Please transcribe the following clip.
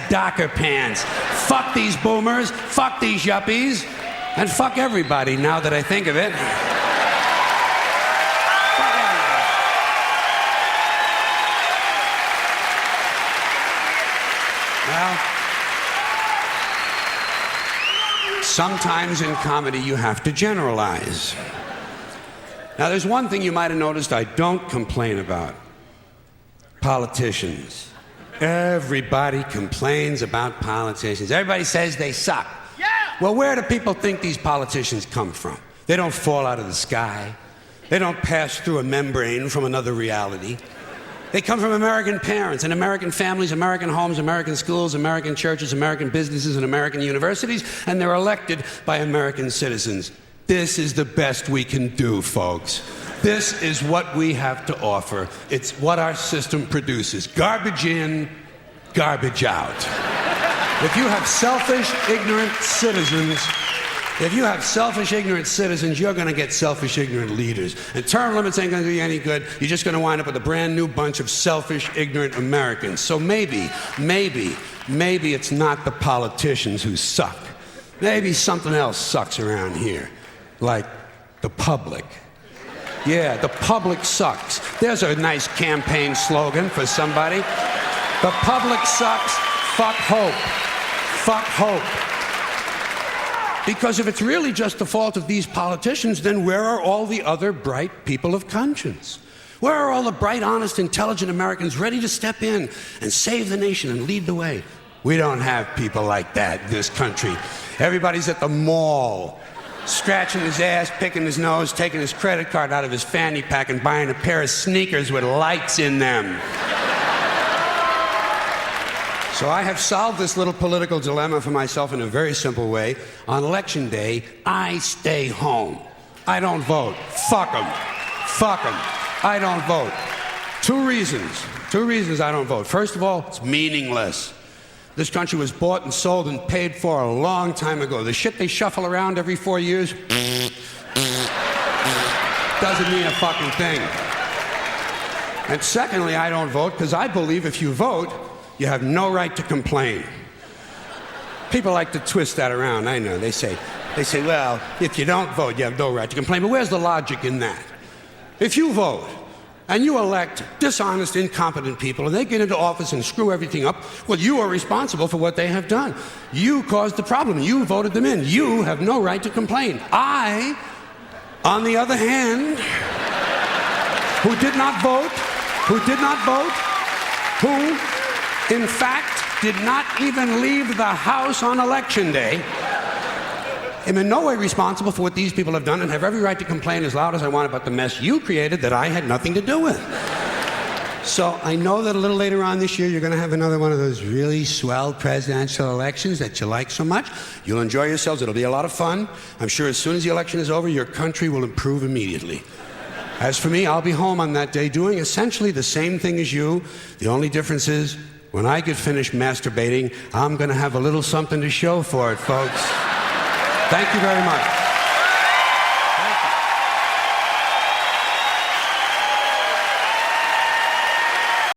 Docker pants. Fuck these boomers, fuck these yuppies, and fuck everybody now that I think of it. Well, sometimes in comedy you have to generalize. Now there's one thing you might have noticed I don't complain about. Politicians. Everybody complains about politicians. Everybody says they suck. Yeah! Well, where do people think these politicians come from? They don't fall out of the sky. They don't pass through a membrane from another reality. They come from American parents and American families, American homes, American schools, American churches, American businesses, and American universities, and they're elected by American citizens. This is the best we can do, folks. This is what we have to offer. It's what our system produces. Garbage in, garbage out. If you have selfish, ignorant citizens, you're going to get selfish, ignorant leaders. And term limits ain't going to do you any good. You're just going to wind up with a brand new bunch of selfish, ignorant Americans. So maybe it's not the politicians who suck. Maybe something else sucks around here, like the public. Yeah, the public sucks. There's a nice campaign slogan for somebody. The public sucks, fuck hope. Fuck hope. Because if it's really just the fault of these politicians, then where are all the other bright people of conscience? Where are all the bright, honest, intelligent Americans ready to step in and save the nation and lead the way? We don't have people like that in this country. Everybody's at the mall, scratching his ass, picking his nose, taking his credit card out of his fanny pack and buying a pair of sneakers with lights in them. So I have solved this little political dilemma for myself in a very simple way. On election day, I stay home. I don't vote. Fuck them. Fuck them. I don't vote. Two reasons I don't vote. First of all, it's meaningless. This country was bought and sold and paid for a long time ago. The shit they shuffle around every 4 years doesn't mean a fucking thing. And secondly, I don't vote because I believe if you vote, you have no right to complain. People like to twist that around, I know. They say, well, if you don't vote, you have no right to complain. But where's the logic in that? If you vote, and you elect dishonest, incompetent people, and they get into office and screw everything up, well, you are responsible for what they have done. You caused the problem. You voted them in. You have no right to complain. I, on the other hand, who did not vote, who in fact did not even leave the house on election day, am in no way responsible for what these people have done and have every right to complain as loud as I want about the mess you created that I had nothing to do with. So I know that a little later on this year you're going to have another one of those really swell presidential elections that you like so much. You'll enjoy yourselves. It'll be a lot of fun. I'm sure as soon as the election is over, your country will improve immediately. As for me, I'll be home on that day doing essentially the same thing as you. The only difference is when I get finished masturbating, I'm going to have a little something to show for it, folks. Thank you very much.